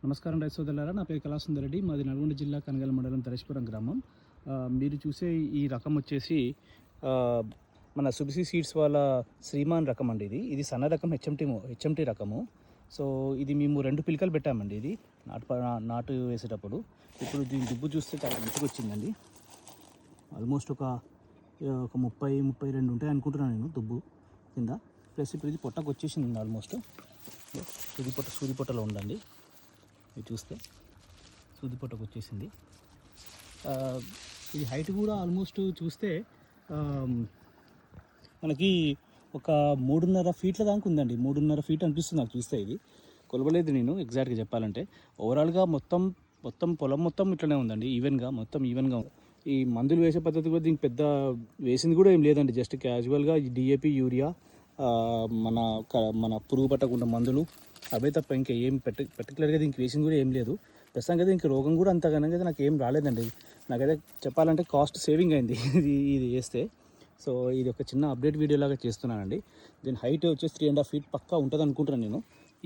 నమస్కారం రైతు సోదరులారా, నా పేరు కళాసుందర్ రెడ్డి. మాది నల్గొండ జిల్లా కనగల మండలం దరేశపురం గ్రామం. మీరు చూసే ఈ రకం వచ్చేసి మన సుబిసి సీడ్స్ వాళ్ళ శ్రీమాన్ రకం అండి. ఇది సన్న రకం హెచ్ఎంటీ రకము. సో ఇది మేము 2 పిలకలు పెట్టామండి. ఇది నాటు వేసేటప్పుడు. ఇప్పుడు దీని దుబ్బు చూస్తే చాలా మంచిగా వచ్చిందండి. ఆల్మోస్ట్ ఒక 30-32 ఉంటాయి అనుకుంటున్నాను నేను దుబ్బు కింద. ప్లస్ ఇప్పుడు ఇది పొట్టకు వచ్చేసింది ఆల్మోస్ట్. సూది పొట్టలో ఉందండి. ఇది చూస్తే సూదిపొట్టకు వచ్చేసింది. ఇది హైట్ కూడా ఆల్మోస్ట్ చూస్తే మనకి ఒక 3.5 ఫీట్ల దాకా ఉందండి. 3.5 ఫీట్ అనిపిస్తుంది నాకు చూస్తే. ఇది కొలవలేదు నేను ఎగ్జాక్ట్గా చెప్పాలంటే. ఓవరాల్గా మొత్తం పొలం మొత్తం ఇట్లనే ఉందండి. మొత్తం ఈవెన్గా ఉంది. ఈ మందులు వేసే పద్ధతి కూడా దీనికి పెద్ద వేసింది కూడా ఏం లేదండి. జస్ట్ క్యాజువల్గా డిఏపి, యూరియా, మన పురుగు పట్టకుండా మందులు అవే తప్ప ఇంకా ఏం పర్టికులర్గా దీనికి వేసింది కూడా ఏం లేదు. ప్రస్తుతానికి అయితే ఇంక రోగం కూడా అంత ఘనంగా అయితే నాకు ఏం రాలేదండి. నాకైతే చెప్పాలంటే కాస్ట్ సేవింగ్ అయింది ఇది వేస్తే. సో ఇది ఒక చిన్న అప్డేట్ వీడియోలాగా చేస్తున్నానండి. దీని హైట్ వచ్చేసి 3.5 ఫీట్ పక్కా ఉంటుంది అనుకుంటున్నాను నేను.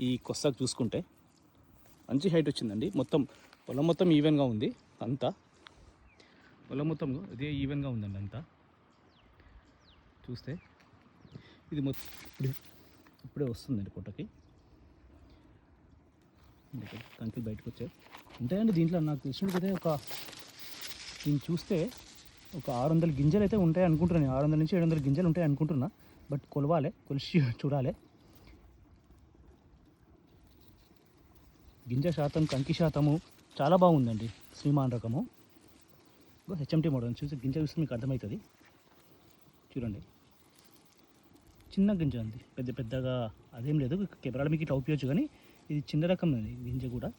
ఈ కొస్సాకు చూసుకుంటే మంచి హైట్ వచ్చిందండి. పొలం మొత్తం ఈవెన్గా ఉంది. అంతా పొలం మొత్తం ఇదే ఈవెన్గా ఉందండి అంతా చూస్తే. ఇది ఇప్పుడే వస్తుందండి పొట్టకి. కంకి బయటకు వచ్చాయి ఉంటాయండి దీంట్లో. నాకు తెలిసినట్టుగా దీన్ని చూస్తే ఒక 600 గింజలు అయితే ఉంటాయి అనుకుంటున్నాను. 600 నుంచి 700 గింజలు ఉంటాయి అనుకుంటున్నా. బట్ కొలిసి చూడాలి. గింజ శాతం, కంకి శాతము చాలా బాగుందండి. శ్రీమాన్ రకము హెచ్ఎంటీ మోడల్. చూసి గింజ చూస్తే మీకు అర్థమవుతుంది. చూడండి, చిన్న గింజ ఉంది, పెద్దగా అదేం లేదు. కెమెరాలో మీకు ఇట్లా అవుపించచ్చు, కానీ ఇది చిన్న రకం అండి గింజ కూడా.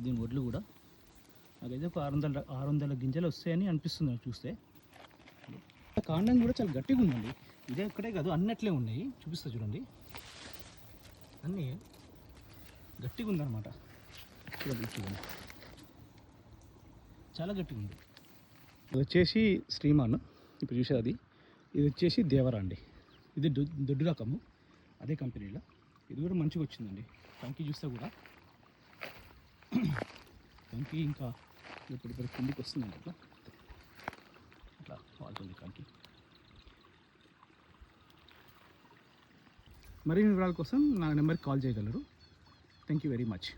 దీని వడ్లు కూడా నాకైతే ఒక 600 గింజలు వస్తాయని అనిపిస్తుంది నాకు చూస్తే. కాండం కూడా చాలా గట్టిగా ఉందండి. ఇదే ఒక్కటే కాదు, అన్నట్లే ఉన్నాయి. చూపిస్తా చూడండి, అన్నీ గట్టిగా ఉందన్నమాట. చూడండి చాలా గట్టిగా ఉంది. ఇది వచ్చేసి శ్రీమాన్, ఇప్పుడు చూసేది. ఇది వచ్చేసి దేవరా అండి. ఇది దొడ్డు రకము, అదే కంపెనీలో. ఇది కూడా మంచిగా వచ్చిందండి. కంకి చూస్తే కూడా కంకి ఇంకా ఇప్పుడు కిందికి వస్తుందండి. అట్లా వాళ్తుంది కంకి. మరిన్ని వివరాల కోసం నా నెంబర్కి కాల్ చేయగలరు. Thank you very much.